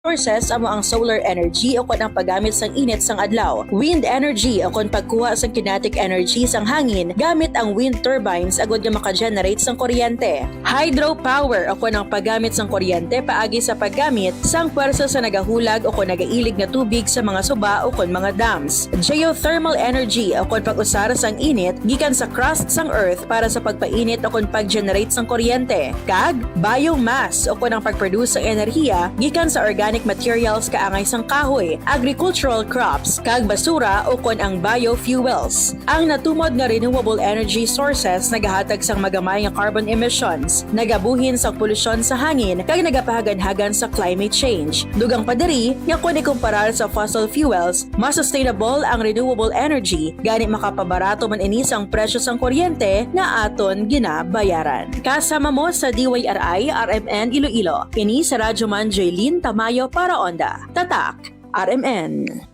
Sources amo ang solar energy o kon ang paggamit sang init sang adlaw. Wind energy o kon pagkuha sang kinetic energy sang hangin gamit ang wind turbines agod nga maka-generate sang kuryente. Hydropower o kon ang paggamit sang kuryente paagi sa paggamit sang pwersa sa nagahulag o kon nagailig nga tubig sa mga suba o kon mga dams. Geothermal energy o kon pag-usara sang init gikan sa crust sang earth para sa pagpainit o kon pag-generate sang kuryente. Kag biomass o kon ang pag-produce sang enerhiya gikan sa organic materials kaangay sang kahoy, agricultural crops, kag basura o kon ang biofuels. Ang natumod nga renewable energy sources nagahatag sang magamay nga carbon emissions, nagabuhin sang polusyon sa hangin kag nagapahagan-hagan sa climate change. Dugang padiri nga kun ikumparar sa fossil fuels, mas sustainable ang renewable energy gani makapabarato man ini sang presyo sang kuryente nga aton ginabayaran. Kasama mo sa DYRI RMN Iloilo. Kini sa Radyo Man Jaylin Tamayo para Onda. Tatak, RMN.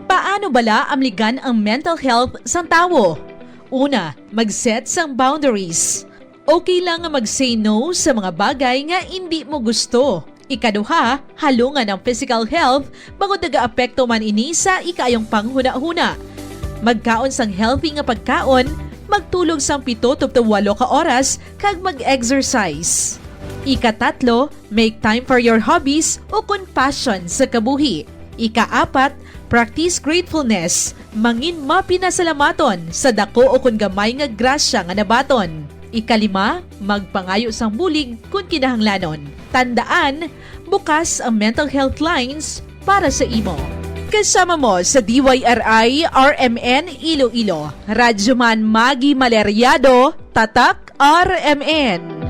Paano bala amligan ang mental health sang tawo? Una, mag-set sang boundaries. Okay lang nga mag-say no sa mga bagay nga hindi mo gusto. Ikaduha, halungan ang physical health bago nag-aapekto man ini sa ikayong panghuna-huna. Magkaon sang healthy nga pagkaon, magtulog sang 7 to 8 ka oras kag mag-exercise. Ikatatlo, make time for your hobbies o kun passion sa kabuhi. Ikaapat, practice gratefulness, mangin mapinasalamaton sa dako o kun gamay nga grasya nga nabaton. Ikalima, magpangayo sang bulig kung kinahanglanon. Tandaan, bukas ang mental health lines para sa imo. Kasama mo sa DYRI RMN Iloilo, Radyo Man Magi Maleryado, Tatak RMN.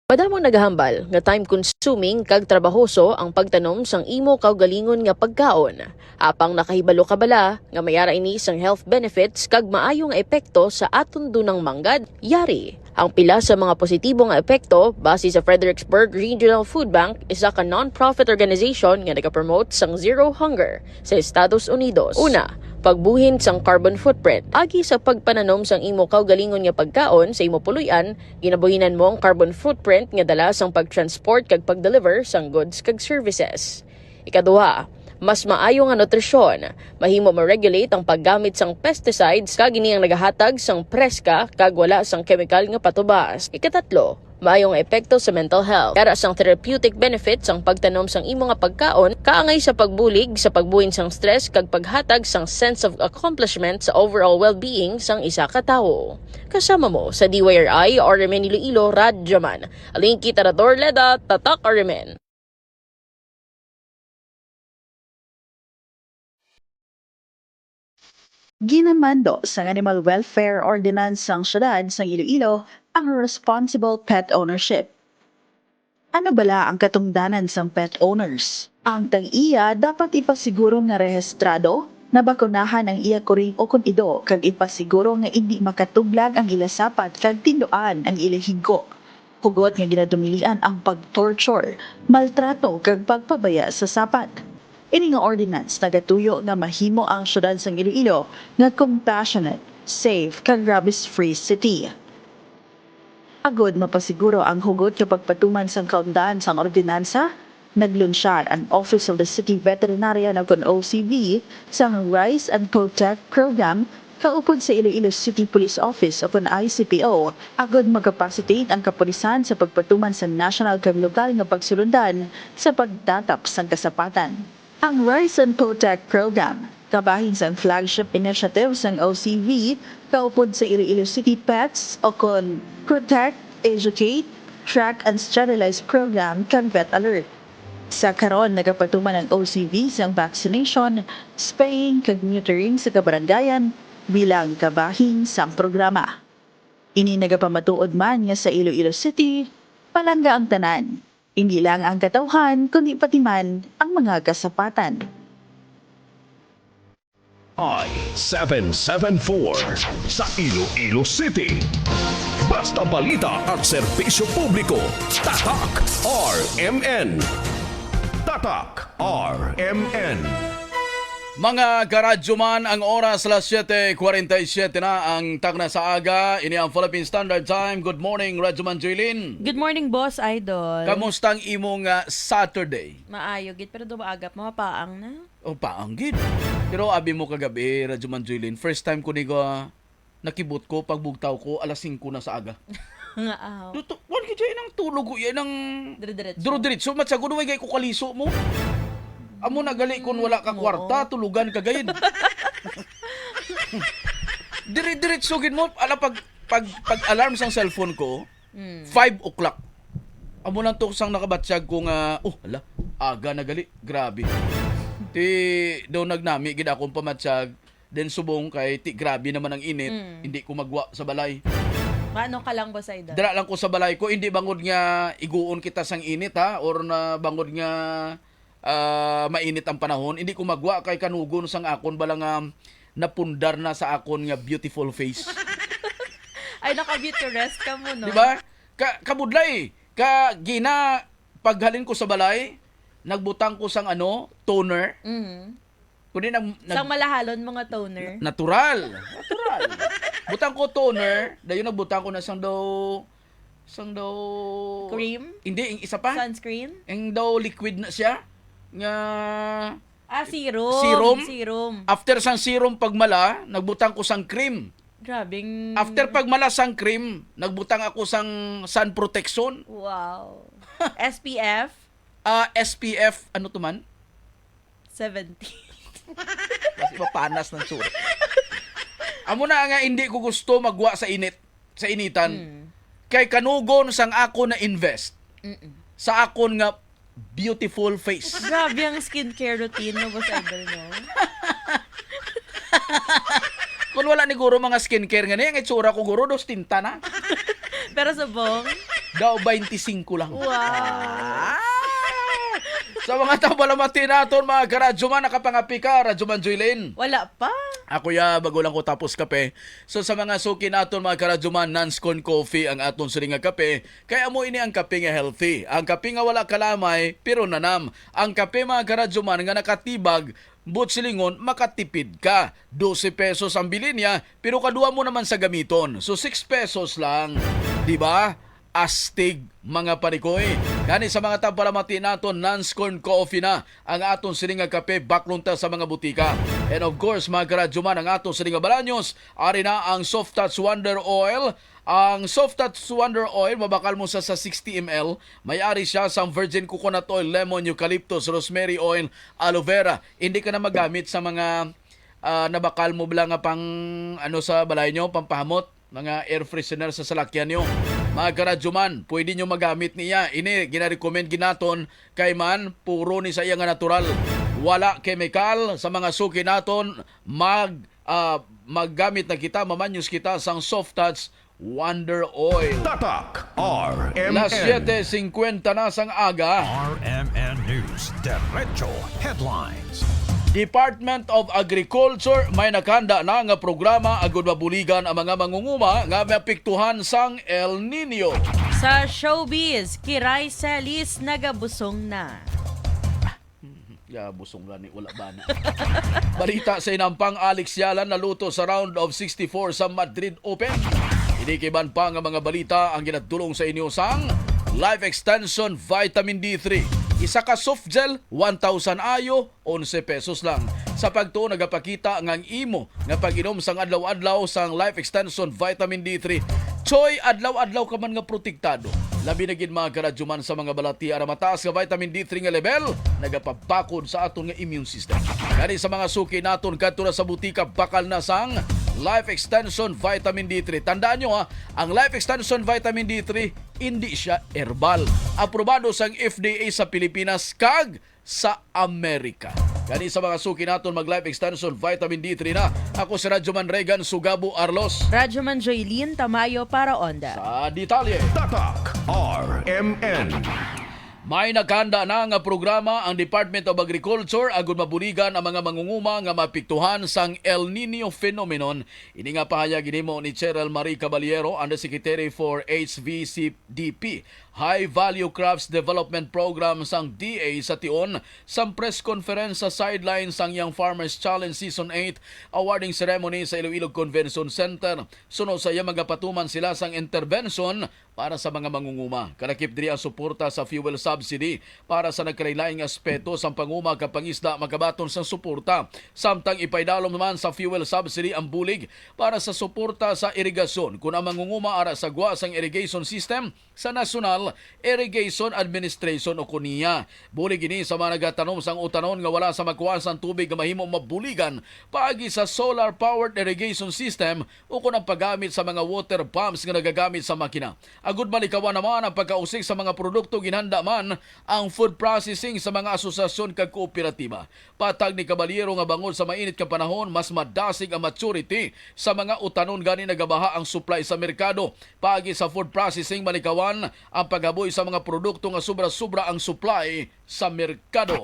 Madamong naghambal nga time-consuming kag trabahoso ang pagtanom sang imo kaugalingon nga pagkaon. Apang nakahibalo ka bala nga mayara ini sang health benefits kag maayo nga epekto sa aton dunang manggad, yari. Ang pila sa mga positibo nga epekto base sa Fredericksburg Regional Food Bank, isa ka non-profit organization nga nagapromote sang zero hunger sa Estados Unidos. Una, pagbuhin sang carbon footprint. Agi sa pagpananom sang imo kaugalingon nga pagkaon sa imo puluyan, ginabuhinan mo ang carbon footprint nga dala sang pagtransport kag pagdeliver sang goods kag services. Ikaduha, mas maayo nga nutrisyon. Mahimo ma-regulate ang paggamit sang pesticides kag ini ang nagahatag sang preska kag wala sang chemical nga patubas. Ikatatlo, maayong epekto sa mental health. Kara sang therapeutic benefits ang pagtanom sang imo nga pagkaon kaangay sa pagbulig sa pagbuhin sang stress kag paghatag sang sense of accomplishment sa overall well-being sang isa ka tawo. Kasama mo sa DYRI RMN Iloilo Radyo Man. Aling kita na Leda, Tatak RMN. Ginamando sa Animal Welfare Ordinance sang syudad sang Iloilo ang responsible pet ownership. Ano bala ang katungdanan sang pet owners? Ang tag-iya dapat ipasiguro nga rehistrado na bakunahan ang iya kuring o kun ido kag ipasiguro nga hindi makatuglag ang ila sapat kag tinduan ang ila higko. Hugot nga ginadumilian ang pag-torture, maltrato kag pagpabaya sa sapat. Ini nga ordinance nagatuyo nga mahimo ang syudad sang Iloilo nga compassionate, safe, kag rabies-free city. Agod mapasiguro ang hugot nga pagpatuman sang kaundaan sang ordinansa, naglunsad ang Office of the City Veterinarian of OCV sang Rise and Protect Program kaupod sa Iloilo City Police Office o ICPO, agod magapacitate ang kapulisan sa pagpatuman sa national kag lokal nga pagsulundan sa pagtatap sang kasapatan. Ang Rise and Protect Program, kabahin sa flagship initiative sang OCV, kaupod sa Iloilo City Pets o kon Protect, Educate, Track and Sterilize Program kag Vet Alert. Sa karon nagapatuman ang OCV sang vaccination, spaying kag neutering sa kabarangayan bilang kabahin sang programa. Ini nagapamatuod man nga sa Iloilo City, palangga ang tanan. Hindi lang ang katawhan, kundi pati man ang mga kasapatan. I-774 sa Iloilo City. Basta balita at serbisyo publiko. Tatak RMN. Tatak RMN. Mga karadyo man, ang oras las 7:47 na ang tagna sa aga. Ini ang Philippine Standard Time. Good morning, Radyo Man Joylin. Good morning, Boss Idol. Kamusta ang imong Saturday? Maayo, gid pero dumaagap mo mapaang na. O paanggid. Pero abi mo kagabi, Radyo Man Joylin, first time ko nigo nakibot ko, pagbugtaw ko, alas 5 na sa aga. Nga aw. Wan ka dyan ang tulog ko, yan ang Dire-diretso. duro-diretso. Matsago na ko kaliso mo. Amo na gali kung wala ka kwarta, tulugan ka gayud. Dire-diretso gid mo, ala pag alarm sang cellphone ko, 5 o'clock. Amo nang tuksang nakabatsyag ko nga, ala, aga na gali, grabe. Ti daw nagnami gid akong pamatsyag, then subong kay ti grabe naman ang init, hindi ko magwa sa balay. Paano ka lang, Boss Idol? Dira lang ko sa balay ko, hindi bangod nga iguon kita sang init ha, or na bangod nga mainit ang panahon, hindi ko magwa kay kanugon sang akon balang napundar na sa akon nga beautiful face. Ay, naka-beauty rest ka mo, no? Di ba? Kabudlay, gina paghalin ko sa balay, nagbutang ko sang toner. Kundi Sang malahalon mga toner. natural. Butang ko toner, dayon nagbutang ko na sang daw Cream? Hindi, ang isa pa. Sunscreen? Ang daw liquid na siya. Nga Serum. Serum? After sang serum pagmala, nagbutang ko sang cream. Grabing... After pagmala sang cream, nagbutang ako sang sun protection. Wow. SPF? SPF, ano to man? 70. Kasi mapanas ng sura. Amo na nga hindi ko gusto magwa sa initan. Kay kanugon sang ako na invest sa akon nga beautiful face. Grabe ang skincare routine mo, Boss Idol, no? Kung wala ni guro mga skincare nga niya, ang itsura ko guro, dos tinta na. Pero subong, Daw 25 lang. wow. Sa mga tabalamati naton, mga karadyo man, nakapangapi ka, Radyo Man Joylin. Wala pa. Ako bago lang ko tapos kape. So sa mga suki naton, mga karadyo man, non-scone coffee ang aton sili nga kape. Kaya mo ini ang kape nga healthy. Ang kape nga wala kalamay, pero nanam. Ang kape, mga karadyo man, nga nakatibag, but silingon, makatipid ka. 12 pesos ang bilin niya, pero kadua mo naman sa gamiton. So 6 pesos lang. Diba? Astig mga parikoy. Kani sa mga tabalamati naton, non-scorn coffee na ang aton silinga kape, baklunta sa mga butika. And of course, mga karadyo man, ang aton silinga balanyos, ari na ang Soft Touch Wonder Oil. Ang Soft Touch Wonder Oil, mabakal mo sa 60 ml. May-ari siya sa virgin coconut oil, lemon, eucalyptus, rosemary oil, aloe vera. Hindi ka na magamit sa mga nabakal mo bala nga pang sa balay nyo, pampahamot, mga air freshener sa salakyan nyo. Mga karadyo man, pwede nyo magamit niya. Ini, gina-recommend ginaton kay man, puro ni sa iya nga natural. Wala chemical sa mga suki naton. Maggamit na kita, mamanyos kita sang Soft Touch Wonder Oil. Tatak RMN. Las 7:50 na sang aga. RMN News Derecho Headlines. Department of Agriculture may nakanda na nga programa agud mabuligan ang mga mangunguma nga maapektuhan sang El Nino. Sa showbiz, Kiray Celis nagabusong na. Busong gani, wala ba na. Balita sa inampang Alex Yalan naluto sa round of 64 sa Madrid Open. Inikiban pa nga mga balita ang ginadulong sa inyo sang Life Extension Vitamin D3. Isa ka soft gel, 1,000 ayo, 11 pesos lang. Sa pagtuo, nagapakita ang imo nga pag-inom sang adlaw-adlaw sang Life Extension Vitamin D3. Choy, adlaw-adlaw ka man nga protektado. Labi na gid mga karadyo man sa mga balati ara mataas nga vitamin D3 nga level, nagapabakod sa aton nga immune system. Kani sa mga suki naton kadto na sa butika, bakal na sang Life Extension Vitamin D3. Tandaan nyo ang Life Extension Vitamin D3, hindi siya herbal. Aprobado sang FDA sa Pilipinas kag sa Amerika. Kani sa mga suki naton mag Life Extension Vitamin D3 na. Ako si Radyo Man Regan Sugabo Arlos. Radyo Man Joylin Tamayo para Onda. Sa detalye. Tatak RMN. May naghanda na nga programa ang Department of Agriculture agud mabuligan ang mga mangunguma nga mapiktuhan sang El Nino phenomenon. Ini nga pahayag ginimo ni Cheryl Marie Caballero, Undersecretary for HVCDP, High Value Crops Development Program sang DA sa Tion, sa press conference sa sideline sang Young Farmers Challenge Season 8 awarding ceremony sa Iloilo Convention Center. Sunod sa iya magapatuman sila sang intervention para sa mga mangunguma. Kalakip diri ang suporta sa fuel subsidy para sa nagkalain-laing aspeto sa panguma kapangisda magabaton sa suporta. Samtang ipaidalom naman sa fuel subsidy ang bulig para sa suporta sa irigasyon kung ang mangunguma ara sa gwa sang irrigation system sa National Irrigation Administration o KUNIA. Bulig ini sa mga nagatanom sang utanon nga wala sa makuha sang tubig nga mahimo mabuligan paagi sa solar-powered irrigation system o kung ang paggamit sa mga water pumps nga nagagamit sa makina. Agud malikawan naman ang pagkausik sa mga produkto ginhanda man ang food processing sa mga asosasyon kag kooperatiba. Patag ni Caballero nga bangod sa mainit ka panahon, mas madasig ang maturity sa mga utanon gani nagabaha ang supply sa merkado. Paagi sa food processing malikawan ang paghaboy sa mga produkto nga sobra-sobra ang supply sa merkado.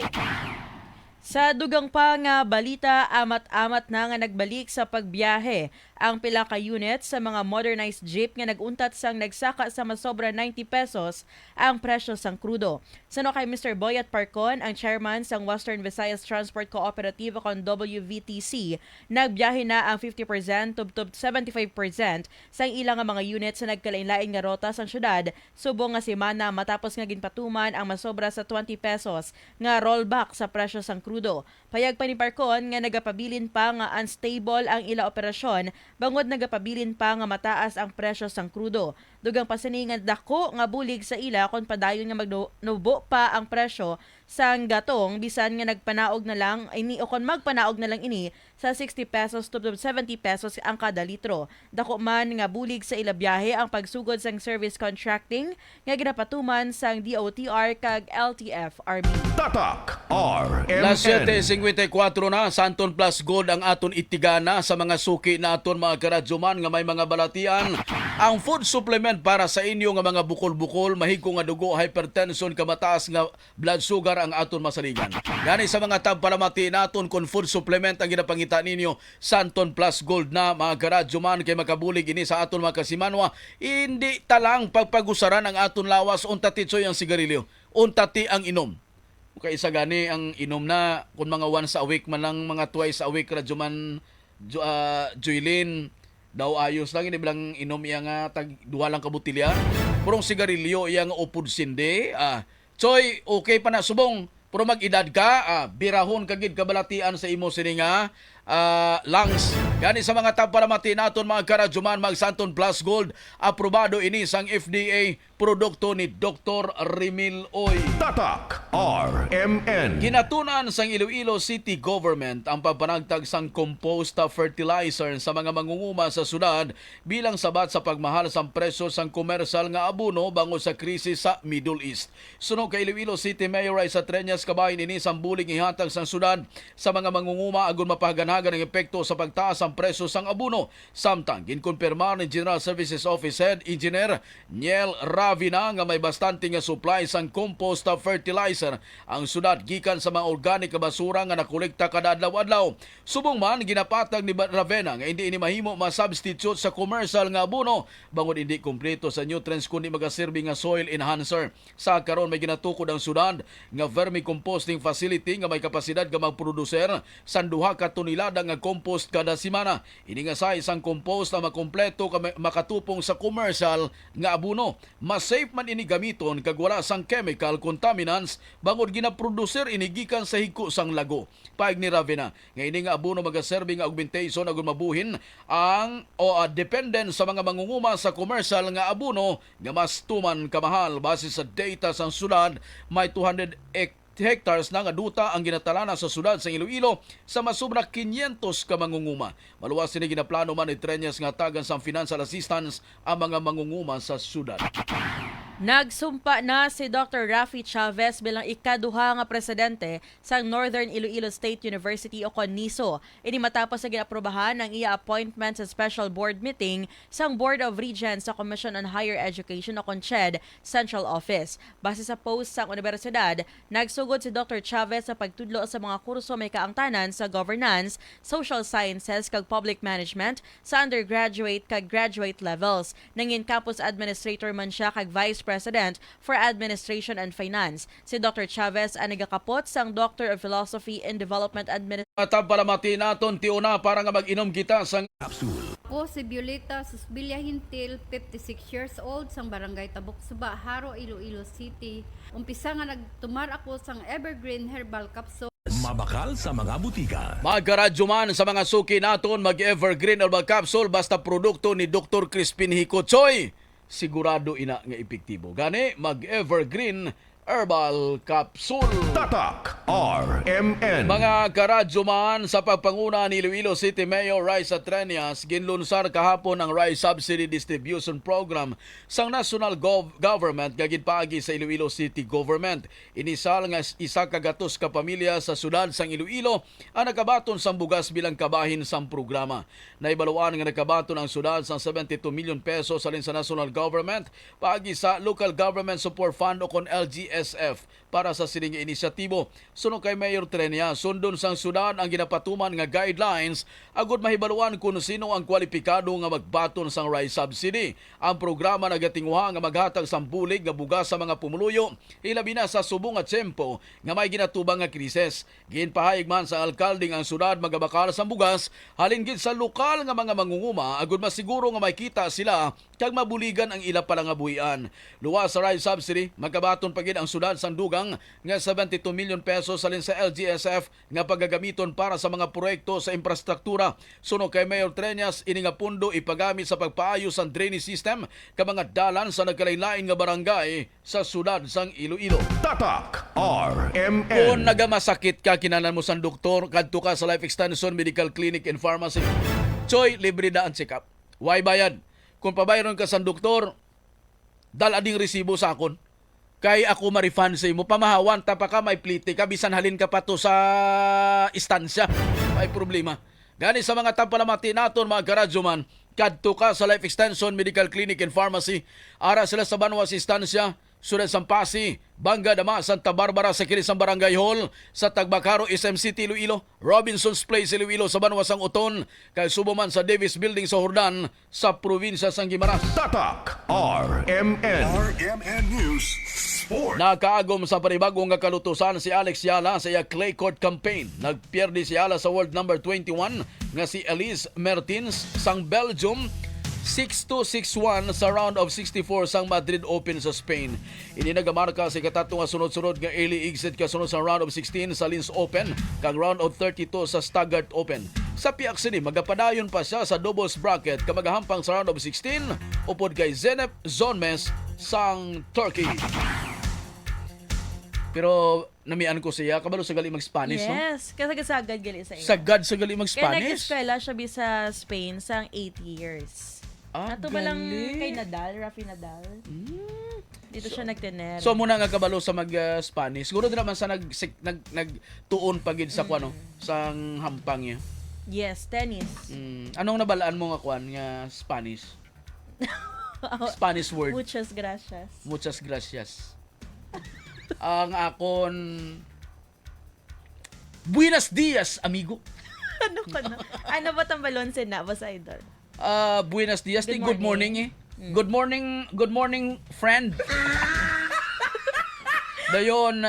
Sa dugang pa nga balita, amat-amat na nga nagbalik sa pagbiyahe ang pila ka unit sa mga modernized jeep nga naguntat sang nagsaka sa masobra 90 pesos ang presyo sang krudo. Sano kay Mr. Boyat Parcon, ang chairman sang Western Visayas Transport Cooperative kon WVTC, nagbiyahe na ang 50% tubtob 75% sang ilang nga mga unit sa nagkalain-lain nga rota sang syudad subong nga semana matapos nga ginpatuman ang masobra sa 20 pesos nga rollback sa presyo sang krudo. Payag pa ni Parcon nga nagapabilin pa nga unstable ang ila operasyon bangod nagapabilin pa nga mataas ang presyo sang krudo. Dugang pasiningan dako nga bulig sa ila kon padayon nga magnubo pa ang presyo sang gatong bisan nga nagpanaog na lang ini o kon magpanaog na lang ini sa 60 pesos to 70 pesos ang kada litro. Dako man nga bulig sa ila biyahe ang pagsugod sang service contracting nga ginapatuman sang DOTR kag LTFRB. Tatak Las RMN. 7:54 na, Santon Plus Gold ang aton itigana sa mga suki na aton mga karadyoman nga may mga balatian. Ang food supplement para sa inyo nga mga bukol-bukol, mahigko nga dugo, hypertension, kamataas nga blood sugar ang aton masaligan. Gani sa mga tabpalamati naton kung food supplement ang ginapangita ninyo, Santon Plus Gold na mga karadyoman kay makabulig ini sa aton mga kasimanwa. Hindi talang pagpagusaran ang aton lawas, untati tsoy ang sigarilyo, untati ang inom. Kaya isa gani ang inom na kung mga once a week man lang, mga twice a week radyoman Joylin daw ayos lang ini bilang inom iya nga tag duha lang ka botelya. Purong sigarilyo iya nga upod sinde. Choy okay pa na subong pero mag-edad ka, birahon kagid kabalatian sa imo sini nga lungs. Gani sa mga tabpalamati naton mga karadyoman, mag Santon Plus Gold, aprobado ini sang FDA, produkto ni Dr. Remil Oy. Tatak RMN. Ginatunan sang Iloilo City Government ang pagpanagtag sang compost fertilizer sa mga mangunguma sa syudad bilang sabat sa pagmahal sang presyo sang komersal nga abono bango sa krisis sa Middle East. Sunog kay Iloilo City Mayor Raisa Treñas kabahin ini sang bulig ihatag sang syudad sa mga mangunguma agon mapahaganagan ang epekto sa pagtaas ang presyo sang abono. Samtang ginkonfirmar ni General Services Office Head Engineer Niel Ravina nga may bastante nga supply sang compost fertilizer ang syudad gikan sa mga organic nga basura nga nakolekta kada adlaw-adlaw. Subong man ginapatag ni Ravena nga hindi ini mahimo ma-substitute sa commercial nga abono bangod hindi kompleto sa nutrients kundi magaserbi nga soil enhancer. Sa karon may ginatukod ang syudad nga vermicomposting facility nga may kapasidad nga magproduser sang 2 ka tonelada nga compost kada semana. Ini nga sa isang compost na makompleto makatupong sa commercial nga abono. Mas safe man ini gamiton kag wala sang chemical contaminants bangod ginaproducer ini gikan sa higko sang lago. Paig ni Ravena nga ini nga abono magaserbi nga augmentation agon mabuhin ang dependent sa mga mangunguma sa commercial nga abono nga mas tuman kamahal base sa data sang syudad. May 200 hectares na nga duta ang ginatalana sa syudad sa Iloilo sa masubra 500 ka mangunguma. Maluwas sini ginaplano man ni Treñas nga tagan sang financial assistance ang mga mangunguma sa syudad. Nagsumpa na si Dr. Rafi Chavez bilang ikaduha nga presidente sa Northern Iloilo State University o CONISO. Ini matapos sa ginaprobahan ang iya appointment sa special board meeting sa Board of Regents sa Commission on Higher Education o CONCHED Central Office. Base sa post sa universidad, nagsugod si Dr. Chavez sa pagtudlo sa mga kurso may kaangtanan sa governance, social sciences kag public management sa undergraduate kag graduate levels. Nangin campus administrator man siya kag vice president for administration and finance. Si Dr. Chavez ang nagakapot sang Doctor of Philosophy in Development Administration. Atap palamati naton tiuna para nga mag-inom kita sang Po si Violeta Susbilia Hintil, 56 years old, sang barangay Tabok Suba, Haro, Iloilo City. Umpisa nga nagtumar ako sang Evergreen Herbal Capsule. Mabakal sa mga butika. Magkaradyo man sa mga suki naton mag-Evergreen Herbal Capsule basta produkto ni Dr. Crispin Hicotsoy. Sigurado ina nga epektibo. Gani mag-Evergreen Herbal Capsule. Tatak RMN. Mga karadyo man sa pagpanguna ni Iloilo City Mayor Raisa Trenias, ginlunsar kahapon ang Rice Subsidy Distribution Program sang National Government gagitpaagi sa Iloilo City Government. Inisal nga isa kagatos ka pamilya sa sudad sang Iloilo ang nakabaton sang bugas bilang kabahin sang programa. Naibaluan nga nakabaton ang sudad sang 72 million pesos alin sa National Government paagi sa Local Government Support Fund o kon LGSF para sa sining inisyatibo. Suno kay Mayor Trenia, sundon sang sudan ang ginapatuman nga guidelines agud mahibaluan kung sino ang kwalipikado nga magbaton sang rice subsidy. Ang programa nagatinguha nga maghatag sang bulig nga bugas sa mga pumuluyo hilabi na sa subong nga tiyempo nga may ginatubang nga krisis. Ginpahayag man sa alkalde ang sudad magabakal sang bugas halin gid sa lokal nga mga mangunguma agud masiguro nga makita sila kag mabuligan ang ila pala nga buhian. Luwas sa rice subsidy magkabaton pagid ang sudad sang dugang nga 72 million pesos salin sa LGSF nga paggagamiton para sa mga proyekto sa infrastruktura. Suno kay Mayor Trenias, ini nga pundo ipagamit sa pagpaayos sa drainage system ka mga dalan sa nagkalain-lain nga barangay sa sudad sang Iloilo. Tatak Kung RMN. nagamasakit ka, kinanan mo sa doktor, kadto ka sa Life Extension Medical Clinic and Pharmacy. Choy, libre na ang check-up. Why bayad? Kung pabayron ka sa doktor, dala ding resibo sa akon. Kay ako ma-refund sa imo, pamahawan ta pa ka may plite ka, bisan halin ka pa to sa istansya. May problema. Gani sa mga tampalamati naton mga karadyo man, kadto ka sa Life Extension Medical Clinic and Pharmacy. Ara sila sa Banwas Istansya, Sudan Sampasi, Banga Dama, Santa Barbara sa Kirisang Barangay Hall, sa Tagbacaro, SM City, Iloilo, Robinson's Place, Iloilo, sa Banwasang Uton, kay Subuman sa Davis Building sa Hordan, sa probinsya sang Guimaras. Tatak RMN. RMN News Sport. Nakaagom sa panibagong nga kalutusan si Alex Yala sa iya clay court campaign. Nagpierdi si Yala sa world number 21 nga si Elise Mertens sang Belgium 6-2, 6-1 sa round of 64 sang Madrid Open sa Spain. Ini nagamarka sa katatong nga sunod-sunod nga early exit kasunod sa round of 16 sa Linz Open kag round of 32 sa Stuttgart Open. Sa piak sini magapadayon pa siya sa doubles bracket ka magahampang sa round of 16 upod kay Zeynep Zonmes sang Turkey. Pero namian ko siya kabalo sa gali mag-Spanish, no? Yes, kasi sagad gali sa iyo. Sagad sa gali Kaya mag-Spanish. nag-eskwela siya sa Spain sang 8 years. Nato ba lang kay Nadal, Rafi Nadal? Dito siya nagtener. So muna nga kabalo sa mag-Spanish. Siguro din naman sa nagtuon pagid sa kuano, sang hampang niya. Yes, tennis. Anong nabalaan mo nga kuan nga Spanish? Spanish word. Muchas gracias. Muchas gracias. Ang akon Buenos dias, amigo. Ano ka na? Ano ba tambalon na boss idol? Buenos dias, Good good morning eh. Good morning, friend. Dayon,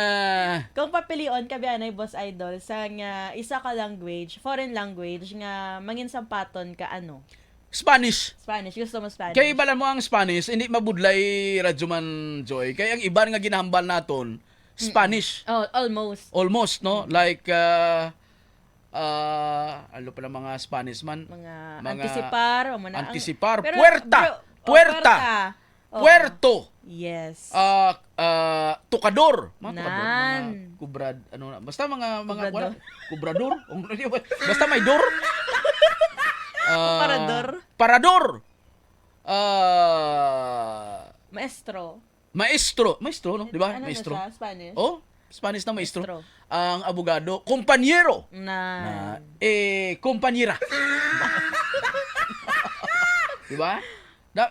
Kung papilion ka ba boss idol sa nga isa ka language, foreign language nga mangin sampaton ka ano? Spanish. Spanish, gusto mo Spanish? Kaya iba mo ang Spanish, hindi mabudlay Radyoman Joy. Kaya ang iban nga ginahambal naton, Spanish. Oh, almost. Almost, no? Like, ano pala mga Spanish man? Mga anticipar. O Anticipar. Pero, Puerta. Puerta. Oh. Puerto. Yes. Tukador. Mga Nan. tukador. Mga kubrad. Ano na. Basta mga Kubrador. Kubrador. Basta may door. Parador. Parador. Maestro. Maestro, no? Di ba? Ano Maestro. na siya? Spanish? Oh, Spanish na maestro. Maestro. Ang abogado, kompanyero. Na. Kompanyera. Di ba?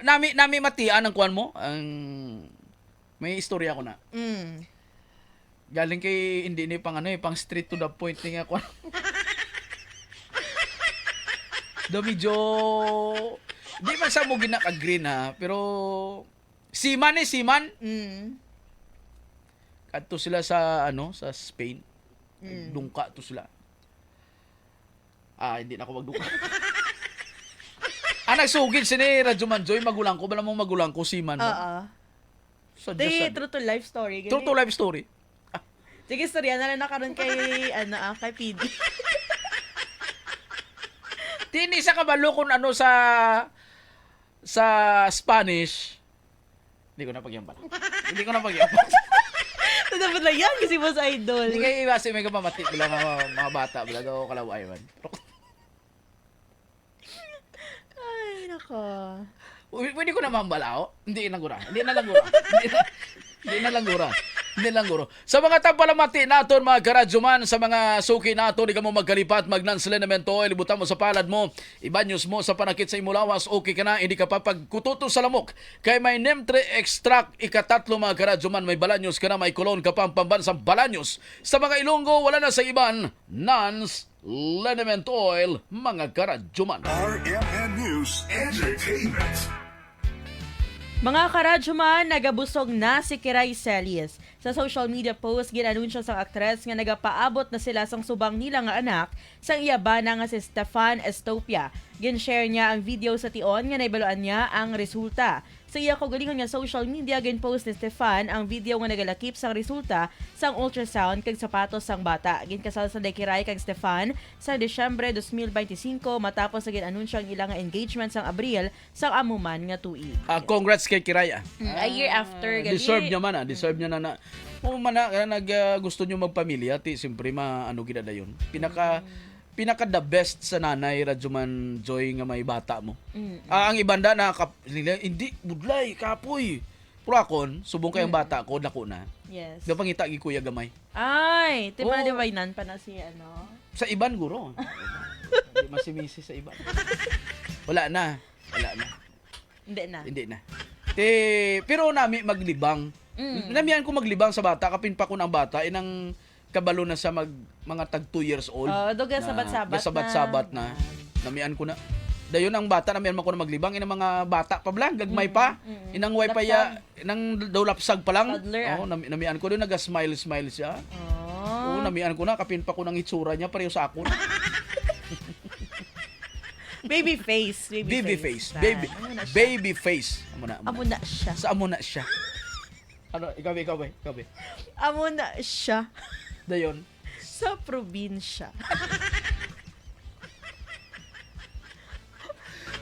Nami matian ang kuan mo. May istorya ko na. Galing kay hindi ni pang pang straight to the point ni nga kuan. Do medyo di man sa mo ginaka-green ha, pero Siman. Kadto sila sa sa Spain. Dungka to sila. Hindi na ako magdungka. Nagsugid si ni Radyo Manjoy, magulang ko, bala mong magulang ko, Siman. So, True to life story. True to life story. Sige, storya na lang nakaroon kay, kay PD. Tini sa kabalo kung sa Spanish. Hindi ko na pagyampan. Dapat lang yan kasi mas idol. Hindi kayo iwasi may kapamati bilang mga bata bilang ako kalaway man. Ay, nako. Pwede ko naman balao? Hindi na gura. Sa mga tampalamati naton mga karadyoman, sa mga suki nato, di ka mo magkalipat, mag-non-slenament oil, ibutan mo sa palad mo, ibanyos mo sa panakit sa imulawas, okay ka na, hindi ka pa pagkututo sa lamok. Kay may Nemtre Extract, ikatatlo mga karadyoman, may balanyos ka na, may kolon ka pang pambansang balanyos. Sa mga Ilonggo, wala na sa iban, non-slenament oil, mga karadyoman. RMN News Entertainment. Mga karadyoman, nagabusog na si Kiray Celis. Sa social media post, ginanunsyo sa aktres nga nagapaabot na sila sang subang nila nga anak sang iyabana nga si Stefan Estopia. Gin-share niya ang video sa tion nga naibaluan niya ang resulta. Sa iya kaugalingon nga social media, gin-post ni Stefan ang video nga nagalakip sang resulta sang ultrasound kag sapatos sang bata. Ginkasal sa Kiray kag Stefan sa Desyembre 2025 matapos sa ginanunsyo ang ilang engagement sang Abril sang amuman nga tuig. Congrats kay Kiray. A year after gali. Deserve niya man deserve niya na gusto niyo magpamilya, siyempre gid yun. Pinaka the best sa nanay Radyoman Joy nga may bata mo. Ang ibanda na hindi budlay kapoy. Pero akon subong kay ang bata ko dako na. Yes. Gapangita gi kuya gamay. Ay, di ba divinan pa na si Sa iban guro. Hindi masimisi sa iban. Wala na. Hindi na. Pero nami maglibang. Namiyan ko maglibang sa bata, kapin pa ko ng bata, inang kabalo na sa mga tag 2 years old. Duga sabat-sabat na. Namiyan ko na. Dayon ang bata, namiyan ko na maglibang, inang mga bata pa blang, gagmay pa. Inang wifi inang daw lapsag pa lang. Namiyan ko doon, naga-smile siya. Namiyan ko na, kapin pa ko ng itsura niya, pareho sa ako. Baby face. Baby face. Amo na siya. Sa amo na siya. Ikaw. Amo na siya. Dayon. Sa probinsya.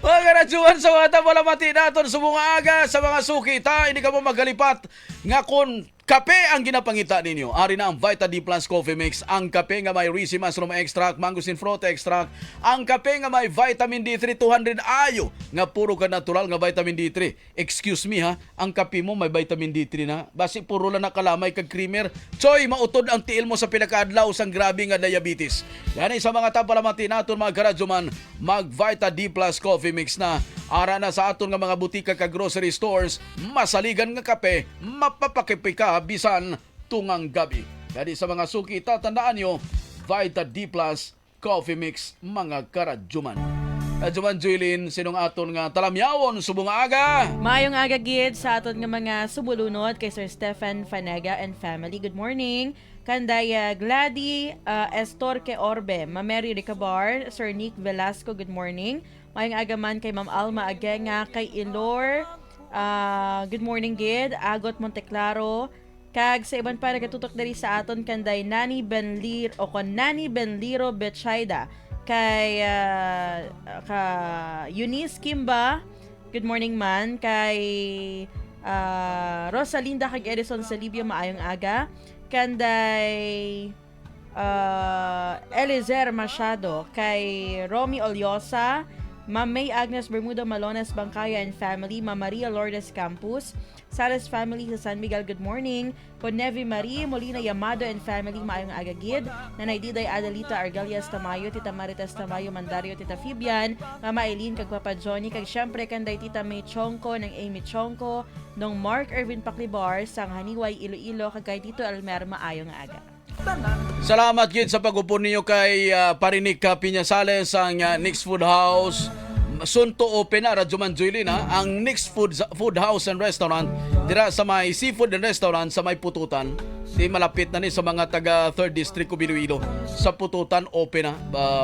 Mga karadyohan, sa mga tapalamati natin sa mga aga, sa mga sukita, hindi ka mo magalipat nga kun kape ang ginapangita ninyo. Ari na ang Vita D Plus Coffee Mix, ang kape nga may Risi Mushroom Extract, Mangosteen Fruit Extract, ang kape nga may Vitamin D3 200 ayo, nga puro ka natural nga Vitamin D3. Excuse me ha, ang kape mo may Vitamin D3 na, basi puro lang nakalamay kag creamer. Choy, mautod ang tiil mo sa pinakaadlaw sang grabe nga diabetes. Yan sa mga tapalamati natin mga karadyoman, mag Vita D Plus Coffee Mix na. Ara na sa aton nga mga butika kag grocery stores, masaligan nga kape, mapapakipi ka bisan tungang gabi. Kadi sa mga suki, tatandaan nyo, Vita D Plus Coffee Mix, mga karadyoman. Radyoman Juilin, sinong aton nga talamyawon, subong aga. Mayong aga gid sa aton nga mga sumulunod kay Sir Stefan Fanega and family. Good morning. Kandaya Glady Estorque Orbe, Mameri Ricabar, Sir Nick Velasco, good morning. Mayong aga man kay Ma'am Alma Agenga, kay Ilor, good morning gid, Agot Monteclaro, kag sa iban pa nagatutok diri sa aton kanday Nani Benliro Betsaida, kay Eunice Kimba, good morning man, kay Rosalinda kag Edison Salibio, maayong aga, kanday Elizer Machado, kay Romy Oliosa, Ma'am May Agnes Bermudo Malones Bangkaya and family, Ma'am Maria Lourdes Campus, Salas family sa San Miguel, good morning. Nevi Marie Molina Yamado and family, maayong agagid. Nanay Diday Adelita Argalias Tamayo, Tita Marites Tamayo Mandario, Tita Fibian, Mama Eileen kag Papa Johnny, kag syempre kanday Tita May Chongko ng Amy Chongko, nung Mark Irvin Paclibar, sang Haniway Iloilo, kag kay Tito Almer, maayong aga. Salamat gid sa pag-upon niyo kay Parinig Piñasales ang Nix Food House. Soon to open na, Radyo Manjoylin ha, ang Nix Food House and Restaurant dira sa may Seafood and Restaurant sa may Pututan. Di malapit na ni sa mga taga 3rd District ko Iloilo. Sa Pututan open na.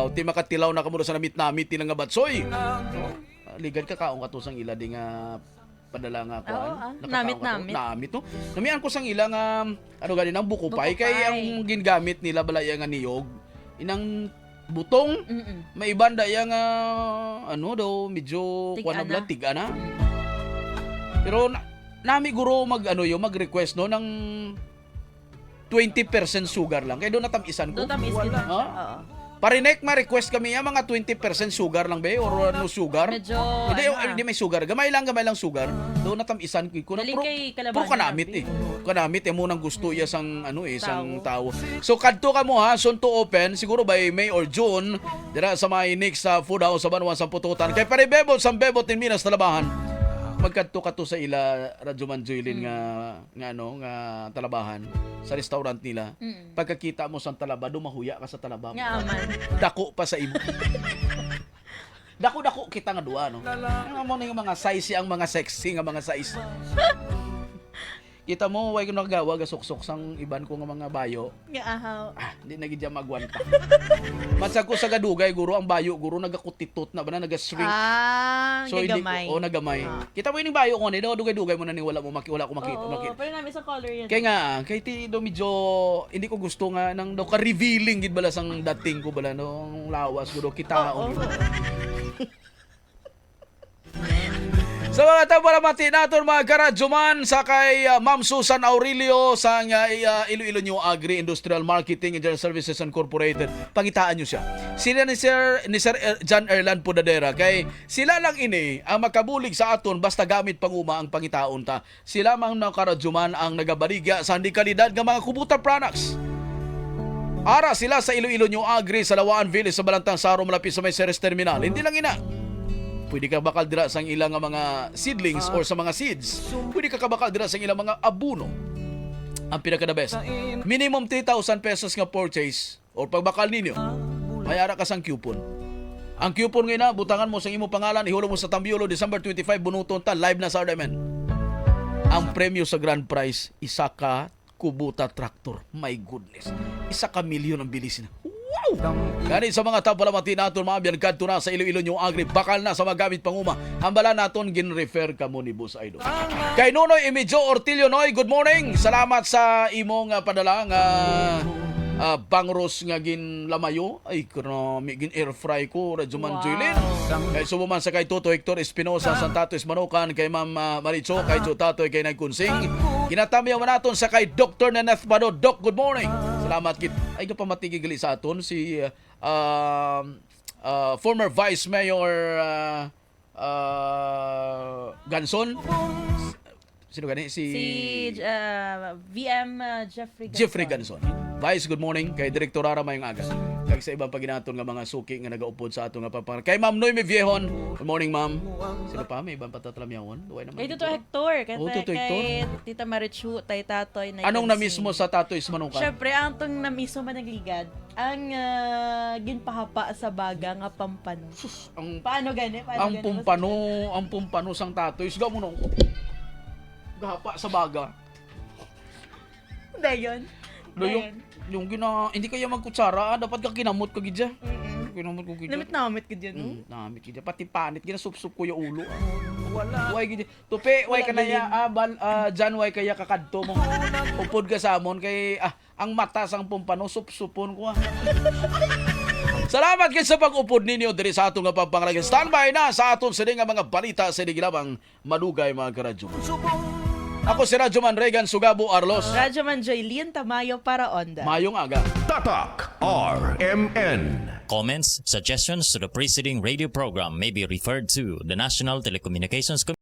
Di makatilaw na kamo sa namit-namit nila nga batsoy. Ligan ka kaong katusang ila di nga padala nga ko. Namit no. Namian ko sang ilang ano ganin ang bukupay kay ang gingamit nila balaya nga niyog inang butong. May ibanda yang ano daw medyo kuan na tiga na. Pero nami guro mag-request no ng 20% sugar lang. Kaya doon natamisan ko. Parinek, ma-request kami yung mga 20% sugar lang ba or no sugar? Medyo, hindi may sugar. Gamay lang sugar. Doon natamisan ko. Pro kanamit eh. Kanamit eh munang gusto iya sang sang tao. So kadto ka mo ha, soon to open siguro by May or June dira sa may Nix sa Food House sa Banwa sa Pututan. Kay pare bebot sang bebot in Minas Talabahan. Magkadto ka to sa ila Radyo Manjoylin nga talabahan sa restaurant nila. Pagkakita mo sa talaba, dumahuya ka sa talaba. Nga man. Dako pa sa imo. Dako kita nga duwa no. Ano mo na yung mga size ang mga sexy nga mga size. Kita mo way ko nagawa gasuksok sang iban ko nga mga bayo. Nga ahaw. Hindi na gid magwanta. Matsag ko sa gadugay guro ang bayo guro nagakutitot na ba na naga-shrink. So gagamay. Hindi ko nagamay. Kita mo ini bayo ko ni dugay-dugay mo na ni wala ko makita. Pero namin sa color yan. Kaya nga, kay ti do medyo hindi ko gusto nga nang daw ka-revealing gid bala sang dating ko bala no lawas ko do kita. Sa mga tapalamati natin mga karadyoman sa kay Ma'am Susan Aurelio sa Iloilo New Agri Industrial Marketing and General Services Incorporated. Pangitaan nyo siya. Sila ni Sir John Erland Pudadera kay sila lang ini ang makabulig sa aton basta gamit panguma ang pangitaon ta. Sila mang karadyoman ang nagabaligya sa hindi kalidad ng mga kubuta products. Ara sila sa Iloilo New Agri sa Lawaan Village sa Balantang Saro malapit sa may Ceres Terminal. Hindi lang ina. Pwede ka bakal dira sa ilang mga seedlings or sa mga seeds. Pwede ka kabakal dira sa ilang mga abuno. Ang pinaka the best. Minimum 3,000 pesos nga purchase or pagbakal ninyo. Mayara ka sang coupon. Ang coupon ngayon na, butangan mo sa imo pangalan, ihulog mo sa Tambiolo, December 25, bunuton ta, live na sa Ardaman. Ang premyo sa grand prize, isa ka Kubota tractor. My goodness. Isa ka milyon ang bilis na. Wow! Ganit sa mga tapalamati natin, mga biyangkad na sa Iloilo New Agri, bakal na sa mga gamit panguma. Hambala natin, gin-refer ka mo ni Boss Idol. Kay Nunoy Emilio Ortilio, Noy, good morning. Salamat sa imong padala nga bangros nga gin lamayo. Ay, krami, gin air fry ko, Radyo Manjoylin. Kay subuman sa kay Toto Hector Espinosa, Santato Esmanukan, kay Ma'am Maricho, kay Tatoy, kay Nagkunsing. Ginatamiyaw natin sa kay Dr. Naneth Bado. Doc, good morning. Salamat gid. Ay ka pa matigigali sa aton si former Vice Mayor Ganson. Sino gani? Si VM Jeffrey Ganson. Vice, good morning. Kay Direktor Ara Mayong Aga. Kag sa ibang paginaton nga mga suki nga nagaupod sa aton nga papangalan. Kay Ma'am Noy Viehon. Good morning, Ma'am. Sino pa? May ibang patatalamyawon? Kay Tito Hector. Tito Hector. Kay Tita Marichu, tay Tatoy. Anong na-miss mo sa Tatoy Esmanukan? Siyempre, ang itong na-miss mo managligad, ang ginpahapa sa baga nga pampano. Paano gani? Ang pumpano sang Tatoy. Sigaw mo nung gahapa sa baga. Dayon. Yung hindi kaya magkutsara, dapat ka kinamot ka gidya. Kinamot ko gidya. Namit ka dyan, no? Namit gidya. Pati panit, ginasup-sup ko yung ulo. Wala. Way gidya. Tupi, way ka na ya, dyan way kaya kakadto mo. Upod ka sa amon, kay, ang mata sang pumpano, sup-supon ko. Salamat kayo sa pag-upod ninyo diri sa atong napapangalagan. Standby na sa atong sining mga balita sa digilabang madugay mga karadyo. Ako si Radyo Man Regan Sugabo Arlos. Radyo Man Joylin Tamayo para Onda. Mayong aga. Tatak RMN. Comments, suggestions to the preceding radio program may be referred to the National Telecommunications Commission